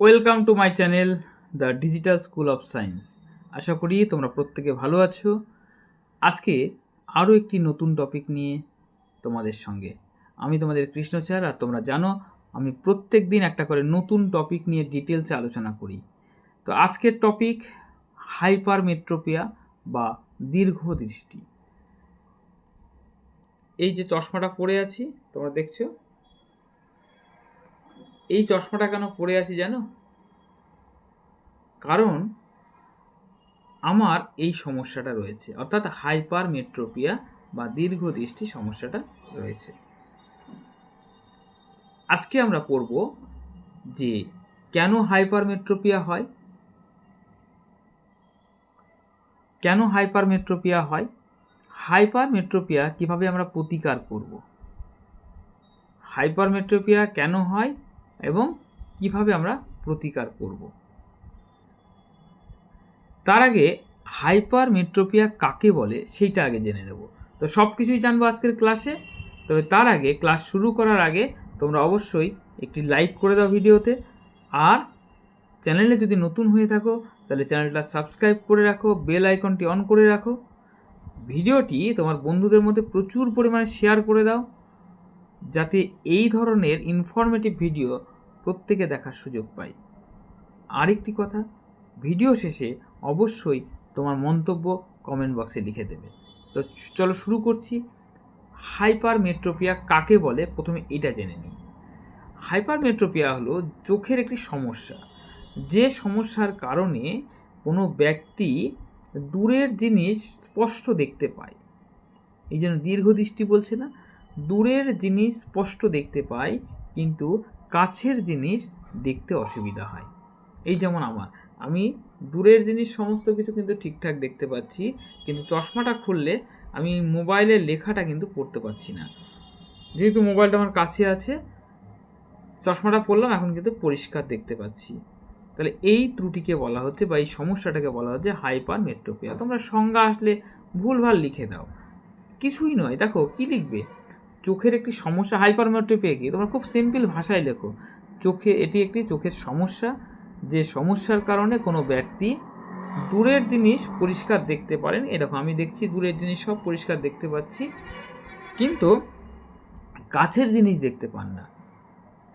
Welcome to my channel the digital school of science. আশা করি তোমরা প্রত্যেকে ভালো আছো। আজকে আরও একটি নতুন টপিক নিয়ে তোমাদের সঙ্গে আমি তোমাদের কৃষ্ণচার। আর তোমরা জানো আমি প্রত্যেক দিন একটা করে নতুন টপিক নিয়ে ডিটেলসে আলোচনা করি। তো আজকের টপিক হাইপারমেট্রোপিয়া বা দীর্ঘদৃষ্টি। এই যে চশমাটা পরে আছি তোমরা দেখছো, এই চশমাটা কেন পরে আছি জানো? কারণ আমার এই সমস্যাটা রয়েছে, অর্থাৎ হাইপারমেট্রোপিয়া বা দীর্ঘদৃষ্টি সমস্যাটা রয়েছে। আজকে আমরা পড়ব যে কেন হাইপারমেট্রোপিয়া হয়, হাইপারমেট্রোপিয়া কিভাবে আমরা প্রতিকার করব, হাইপারমেট্রোপিয়া কেন হয় এবং কিভাবে আমরা প্রতিকার করব। তার আগে হাইপারমেট্রোপিয়া কাকে বলে সেইটা আগে জেনে নেব। তো সব কিছুই জানবো আজকের ক্লাসে। তবে তার আগে, ক্লাস শুরু করার আগে তোমরা অবশ্যই একটি লাইক করে দাও ভিডিওতে। আর চ্যানেলে যদি নতুন হয়ে থাকো তাহলে চ্যানেলটা সাবস্ক্রাইব করে রাখো, বেল আইকনটি অন করে রাখো। ভিডিওটি তোমার বন্ধুদের মধ্যে প্রচুর পরিমাণে শেয়ার করে দাও, যাতে এই ধরনের ইনফরমেটিভ ভিডিও প্রত্যেকে দেখার সুযোগ পায়। আরেকটি কথা, ভিডিও শেষে অবশ্যই তোমার মন্তব্য কমেন্ট বক্সে লিখে দেবে। তো চলো শুরু করছি। হাইপারমেট্রোপিয়া কাকে বলে প্রথমে এটা জেনে নিই। হাইপারমেট্রোপিয়া হলো চোখের একটি সমস্যা, যে সমস্যার কারণে কোনো ব্যক্তি দূরের জিনিস স্পষ্ট দেখতে পায়। এই জন্য দীর্ঘদৃষ্টি বলছে না, দূরের জিনিস স্পষ্ট দেখতে পায় কিন্তু কাছের জিনিস দেখতে অসুবিধা হয়। এই যেমন আমি দূরের জিনিস সমস্ত কিছু কিন্তু ঠিকঠাক দেখতে পাচ্ছি, কিন্তু চশমাটা খুললে আমি মোবাইলের লেখাটা কিন্তু পড়তে পারছি না। যেহেতু মোবাইলটা আমার কাছে আছে, চশমাটা পরলাম, এখন কিন্তু পরিষ্কার দেখতে পাচ্ছি। তাহলে এই ত্রুটিকে বলা হচ্ছে বা এই সমস্যাটাকে বলা হচ্ছে হাইপারমেট্রোপিয়া। তোমরা সংজ্ঞা আসলে ভুলভাল লিখে দাও, কিছুই নয়। দেখো কি লিখবে, চোখের একটি সমস্যা। হাইপারমেট্রোপিয়া কি, তোমরা খুব সিম্পল ভাষায় লেখো, এটি একটি চোখের সমস্যা, যে সমস্যার কারণে কোনো ব্যক্তি দূরের জিনিস পরিষ্কার দেখতে পারেন। এ দেখো আমি দেখছি দূরের জিনিস সব পরিষ্কার দেখতে পাচ্ছি, কিন্তু কাছের জিনিস দেখতে পান না।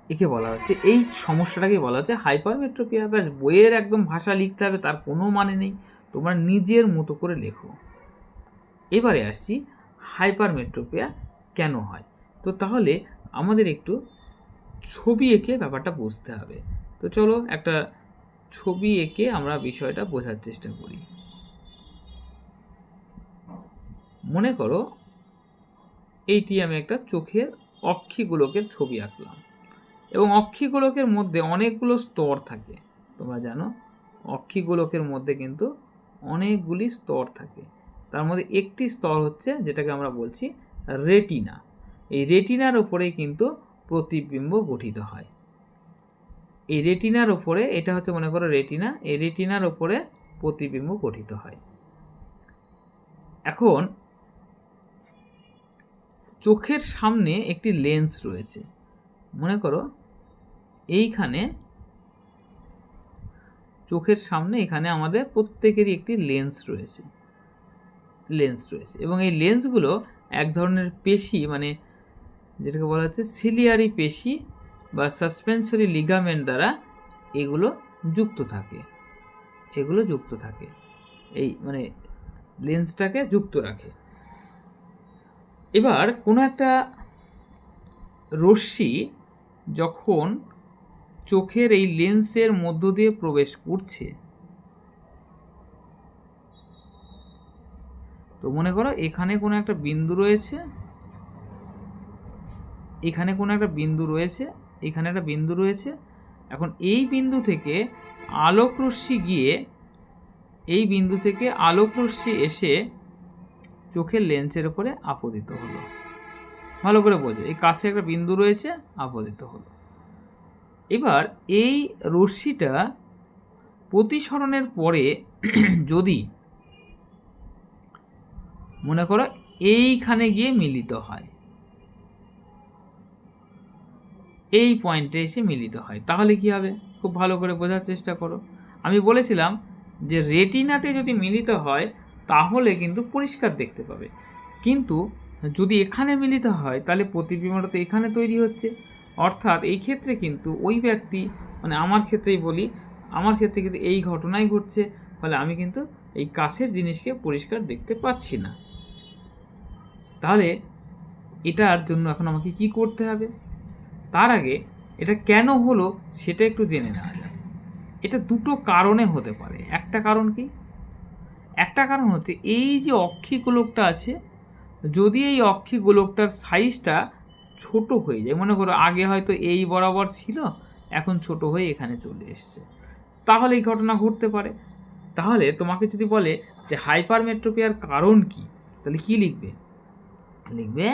একে বলা হচ্ছে, এই সমস্যাটাকে বলা হচ্ছে হাইপারমেট্রোপিয়া। ব্যাস, বইয়ের একদম ভাষা লিখতে হবে তার কোনো মানে নেই, তোমরা নিজের মতো করে লেখো। এবারে আসছি হাইপারমেট্রোপিয়া কেন হয়। তো তাহলে আমাদের একটু ছবি এঁকে ব্যাপারটা বুঝতে হবে। তো চলো একটা ছবি এঁকে আমরা বিষয়টা বোঝার চেষ্টা করি। মনে করো এইটি আমি একটা চোখের অক্ষিগোলকের ছবি আঁকলাম, এবং অক্ষিগোলকের মধ্যে অনেকগুলো স্তর থাকে। তোমরা জানো অক্ষিগোলকের মধ্যে কিন্তু অনেকগুলি স্তর থাকে। তার মধ্যে একটি স্তর হচ্ছে যেটাকে আমরা বলছি রেটিনা। এই রেটিনার ওপরে কিন্তু প্রতিবিম্ব গঠিত হয়। এই রেটিনার ওপরে, এটা হচ্ছে মনে করো রেটিনা, এই রেটিনার ওপরে প্রতিবিম্ব গঠিত হয়। এখন চোখের সামনে একটি লেন্স রয়েছে। মনে করো এইখানে চোখের সামনে এখানে আমাদের প্রত্যেকেরই একটি লেন্স রয়েছে, এবং এই লেন্সগুলো এক ধরনের পেশি, মানে যেটাকে বলা হচ্ছে সিলিয়ারি পেশি বা সাসপেন্সরি লিগামেন্ট দ্বারা এগুলো যুক্ত থাকে, এই মানে লেন্সটাকে যুক্ত রাখে। এবার কোনো একটা রশ্মি যখন চোখের এই লেন্সের মধ্য দিয়ে প্রবেশ করছে, তো মনে করো এখানে কোনো একটা বিন্দু রয়েছে, এখানে কোনো একটা বিন্দু রয়েছে, এখানে একটা বিন্দু রয়েছে। এখন এই বিন্দু থেকে আলোকরশ্মি গিয়ে, এই বিন্দু থেকে আলোকরশ্মি এসে চোখের লেন্সের উপরে আপতিত হলো। ভালো করে বোঝো, এই কাছে একটা বিন্দু রয়েছে, আপতিত হলো। এবার এই রশ্মিটা প্রতিসরণের পরে যদি মনে করো এইখানে গিয়ে মিলিত হয়, এই পয়েন্টে এসে মিলিত হয়, তাহলে কি হবে? খুব ভালো করে বোঝার চেষ্টা করো। আমি বলেছিলাম যে রেটিনাতে যদি মিলিত হয় তাহলে কিন্তু পরিষ্কার দেখতে পাবে, কিন্তু যদি এখানে মিলিত হয় তাহলে প্রতিবিম্বটা তো এখানে তৈরি হচ্ছে। অর্থাৎ এই ক্ষেত্রে কিন্তু ওই ব্যক্তি, মানে আমার ক্ষেত্রেই বলি, আমার ক্ষেত্রে কিন্তু এই ঘটনাই ঘটছে, ফলে আমি কিন্তু এই কাছের জিনিসকে পরিষ্কার দেখতে পাচ্ছি না। তাহলে এটার জন্য এখন আমাকে কি করতে হবে? তার আগে এটা কেন হলো সেটা একটু জেনে নেওয়া যাক। এটা দুটো কারণে হতে পারে। একটা কারণ কি? একটা কারণ হচ্ছে এই যে অক্ষি গোলকটা আছে, যদি এই অক্ষি গোলকটার সাইজটা ছোট হয়ে যায়, মনে করো আগে হয়তো এই বরাবর ছিল, এখন ছোট হয়ে এখানে চলে এসছে, তাহলে এই ঘটনা ঘটতে পারে। তাহলে তোমাকে যদি বলে যে হাইপারমেট্রোপিয়ার কারণ কি, তাহলে কি লিখবে? লিখবে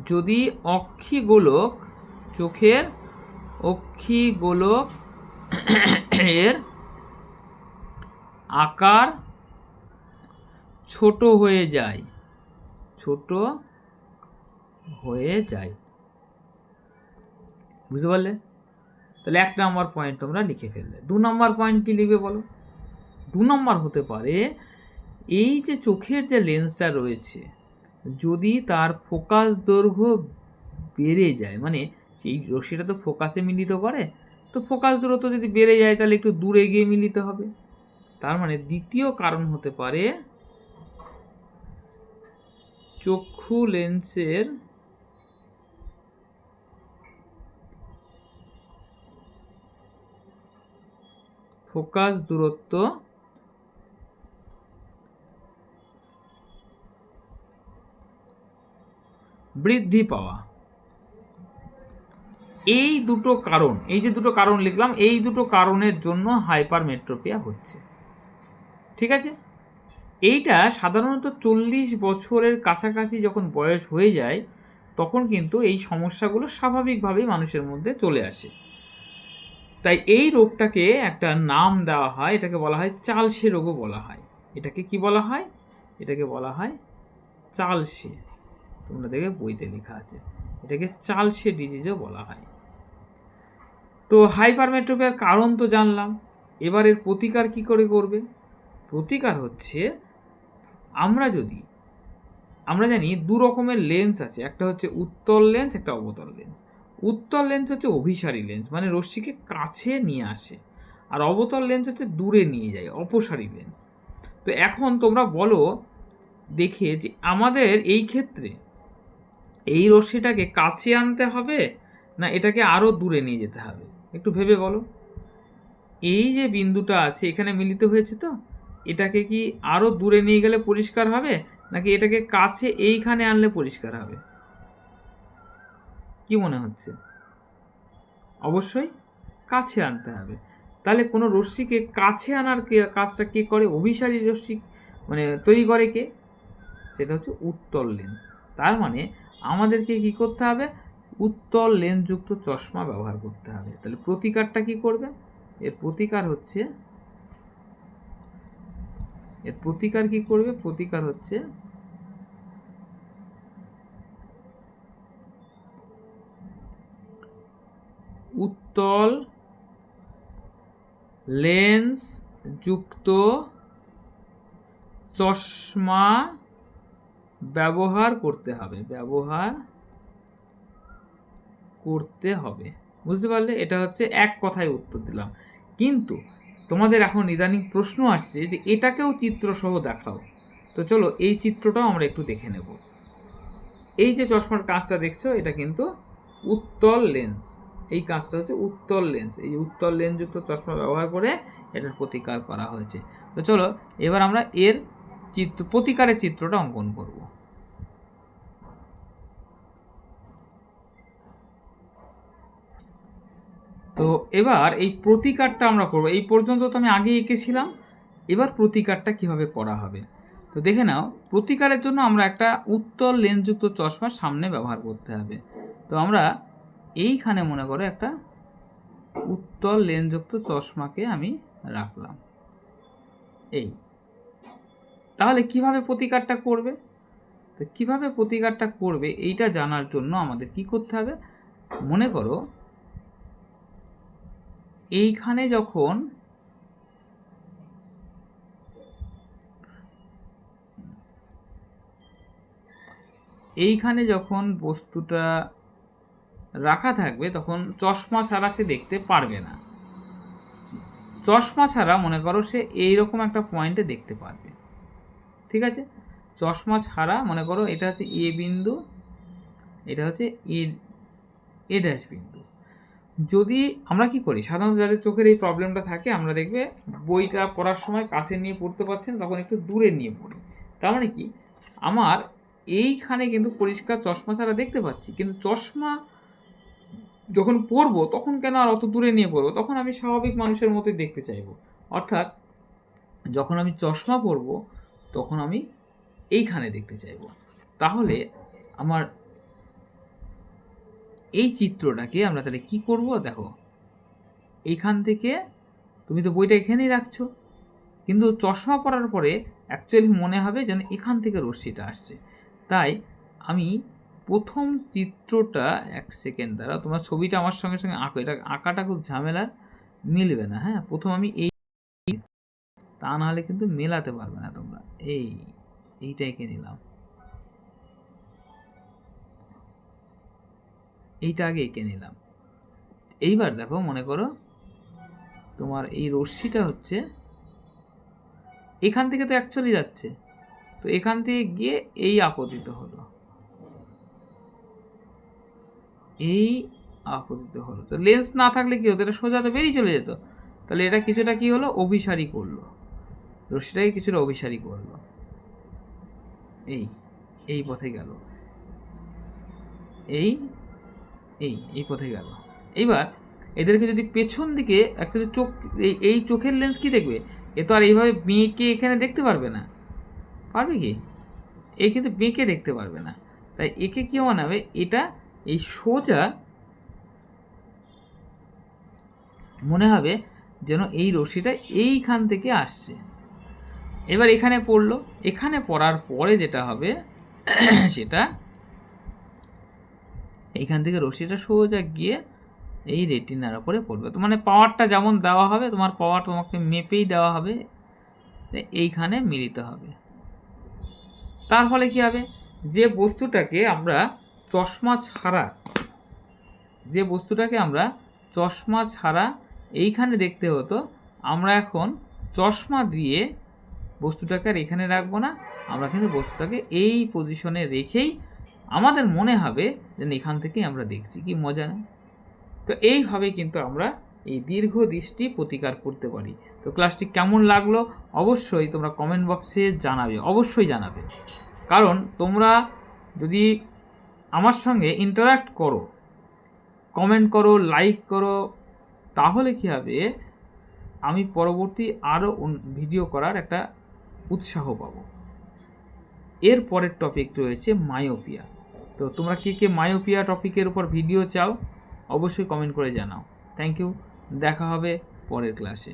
যদি অক্ষি গোলক, চোখের অক্ষি গোলক এর আকার ছোট হয়ে যায়, ছোট হয়ে যায়। বুঝতে পারলে? তাহলে 1 নম্বর পয়েন্ট তোমরা লিখে ফেললে। 2 নম্বর পয়েন্ট কি লিখবে বলো? 2 নম্বর হতে পারে এই যে চোখের যে লেন্সটা রয়েছে, যদি তার ফোকাস দৈর্ঘ্য বেড়ে যায়, মানে সেই রশ্মিটা তো ফোকাসে মিলিত করে, তো ফোকাস দূরত্ব যদি বেড়ে যায় তাহলে একটু দূরে গিয়ে মিলিত হবে। তার মানে দ্বিতীয় কারণ হতে পারে চক্ষু লেন্সের ফোকাস দূরত্ব বৃদ্ধি পাওয়া। এই দুটো কারণ, এই যে দুটো কারণ লিখলাম, এই দুটো কারণের জন্য হাইপারমেট্রোপিয়া হচ্ছে। ঠিক আছে? এইটা সাধারণত 40 বছরের কাছাকাছি যখন বয়স হয়ে যায় তখন কিন্তু এই সমস্যাগুলো স্বাভাবিকভাবেই মানুষের মধ্যে চলে আসে। তাই এই রোগটাকে একটা নাম দেওয়া হয়, এটাকে বলা হয় চালসে রোগও বলা হয়। এটাকে কি বলা হয়? এটাকে বলা হয় চালসে। তোমরা দেখে বইতে লেখা আছে, এটাকে চালসে ডিজিজও বলা হয়। তো হাইপারমেট্রোপিয়ার কারণ তো জানলাম, এবার এর প্রতিকার কি করে করবে? প্রতিকার হচ্ছে আমরা জানি দু রকমের লেন্স আছে, একটা হচ্ছে উত্তল লেন্স, একটা অবতল লেন্স। উত্তল লেন্স হচ্ছে অভিসারী লেন্স, মানে রশ্মিকে কাছে নিয়ে আসে, আর অবতল লেন্স হচ্ছে দূরে নিয়ে যায়, অপসারী লেন্স। তো এখন তোমরা বলো দেখে যে আমাদের এই ক্ষেত্রে এই রশ্মিটাকে কাছে আনতে হবে না এটাকে আরও দূরে নিয়ে যেতে হবে? একটু ভেবে বলো। এই যে বিন্দুটা আছে এখানে মিলিত হয়েছে, তো এটাকে কি আরও দূরে নিয়ে গেলে পরিষ্কার হবে, নাকি এটাকে কাছে এইখানে আনলে পরিষ্কার হবে? কি মনে হচ্ছে? অবশ্যই কাছে আনতে হবে। তাহলে কোনো রশ্মিকে কাছে আনার কাজটা কে করে? অভিসারী রশ্মি মানে তৈরি করে কে? সেটা হচ্ছে উত্তল লেন্স। তার মানে আমাদেরকে কি করতে হবে? উত্তল লেন্সযুক্ত চশমা ব্যবহার করতে হবে। তাহলে প্রতিকারটা কি করবে? এর প্রতিকার কি করবে? প্রতিকার হচ্ছে উত্তল লেন্স যুক্ত চশমা ব্যবহার করতে হবে, বুঝতে পারলে? এটা হচ্ছে এক কথায় উত্তর দিলাম। কিন্তু তোমাদের এখন ইদানিং প্রশ্ন আসছে যে এটাকেও চিত্রসহ দেখাও। তো চলো এই চিত্রটাও আমরা একটু দেখে নেব। এই যে চশমার কাঁচটা দেখছো এটা কিন্তু উত্তল লেন্স, এই কাঁচটা হচ্ছে উত্তল লেন্স। এই উত্তল লেন্সযুক্ত চশমা ব্যবহার করে এটার প্রতিকার করা হয়েছে। তো চলো এবার আমরা এর প্রতিকারের চিত্রটা অঙ্কন করব। তো এবার এই প্রতিকারটা আমরা করব। এই পর্যন্ত তো আমি আগে এঁকেছিলাম, এবার প্রতিকারটা কিভাবে করা হবে তো দেখে নাও। প্রতিকারের জন্য আমরা একটা উত্তল লেন্সযুক্ত চশমা সামনে ব্যবহার করতে হবে। তো আমরা এইখানে মনে করো একটা উত্তল লেন্সযুক্ত চশমাকে আমি রাখলাম। এই তাহলে কিভাবে প্রতিকারটা করবে? তো কিভাবে প্রতিকারটা করবে এইটা জানার জন্য আমাদের কি করতে হবে? মনে করো এইখানে যখন বস্তুটা রাখা থাকবে তখন চশমা ছাড়া সে দেখতে পারবে না। চশমা ছাড়া মনে করো সে এইরকম একটা পয়েন্টে দেখতে পারবে। ঠিক আছে, চশমা ছাড়া মনে করো এটা হচ্ছে এ বিন্দু, এটা হচ্ছে এ ড্যাশ বিন্দু। যদি আমরা কি করি, সাধারণত যাদের চোখের এই প্রবলেমটা থাকে, আমরা দেখবে বইটা পড়ার সময় কাছে নিয়ে পড়তে পারছেন, তখন একটু দূরে নিয়ে পড়ি। তার মানে কি, আমার এইখানে কিন্তু পরিষ্কার চশমা ছাড়া দেখতে পাচ্ছি, কিন্তু চশমা যখন পরবো তখন কেন আর অত দূরে নিয়ে পড়বো, তখন আমি স্বাভাবিক মানুষের মতোই দেখতে চাইবো। অর্থাৎ যখন আমি চশমা পরবো তখন আমি এইখানে দেখতে চাইবো। তাহলে আমার এই চিত্রটাকে আমরা তাহলে কি করব, দেখো এইখান থেকে তুমি তো বইটা এখানেই রাখছো, কিন্তু চশমা পরার পরে অ্যাকচুয়ালি মনে হবে যেন এখান থেকে রশ্মিটা আসছে। তাই আমি প্রথম চিত্রটা, এক সেকেন্ড দ্বারা তোমার ছবিটা আমার সঙ্গে সঙ্গে আঁকো, এটা আঁকাটা খুব ঝামেলার, মিলবে না। হ্যাঁ, প্রথম আমি তা নাহলে কিন্তু মেলাতে পারবে না তোমরা। এইটা এঁকে নিলাম, এইটা আগে এঁকে নিলাম। এইবার দেখো, মনে করো তোমার এই রশ্মিটা হচ্ছে এখান থেকে তো অ্যাকচুয়ালি যাচ্ছে, তো এখান থেকে গিয়ে এই আপতিত হলো, তো লেন্স না থাকলে কি হতো, এটা সোজা তো বেরিয়ে চলে যেত। তাহলে এটা কিছুটা কি হলো, অভিসারী করলো, রশ্মিটাকে কিছুটা অভিসারী করলো, এই পথে গেল, এই পথে গেল। এইবার এদেরকে যদি পেছন দিকে অ্যাকচুয়ালি চোখ, এই চোখের লেন্স কি দেখবে, এ তো আর এইভাবে বেঁকে এখানে দেখতে পারবে না, পারবে কি, এই কিন্তু বেঁকে দেখতে পারবে না। তাই একে কি বানাবে, এটা এই সোজা মনে হবে যেন এই রশ্মিটা এইখান থেকে আসছে। এবার এখানে পড়লো, এখানে পড়ার পরে যেটা হবে সেটা এইখান থেকে রশ্মিটা সোজা গিয়ে এই রেটিনার ওপরে পড়বে। তো মানে পাওয়ারটা যেমন দেওয়া হবে, তোমার পাওয়ার তোমাকে মেপেই দেওয়া হবে, এইখানে মিলিত হবে। তার ফলে কি হবে, যে বস্তুটাকে আমরা চশমা ছাড়া এইখানে দেখতে হতো, আমরা এখন চশমা দিয়ে বস্তুটাকে আর এখানে রাখবো না, আমরা কিন্তু বস্তুটাকে এই পজিশনে রেখেই আমাদের মনে হবে যে এখান থেকেই আমরা দেখছি। কি মজা না? তো এইভাবে কিন্তু আমরা এই দীর্ঘ দৃষ্টি প্রতিকার করতে পারি। তো ক্লাসটি কেমন লাগলো অবশ্যই তোমরা কমেন্ট বক্সে জানাবে, অবশ্যই জানাবে। কারণ তোমরা যদি আমার সঙ্গে ইন্টারাক্ট করো, কমেন্ট করো, লাইক করো, তাহলে কি হবে, আমি পরবর্তী আরও ভিডিও করার একটা উৎসাহ পাবো। এর পরের টপিক রয়েছে মায়োপিয়া। তো তোমরা কে মায়োপিয়া টপিকের উপর ভিডিও চাও অবশ্যই কমেন্ট করে জানাও। থ্যাংক ইউ, দেখা হবে পরের ক্লাসে।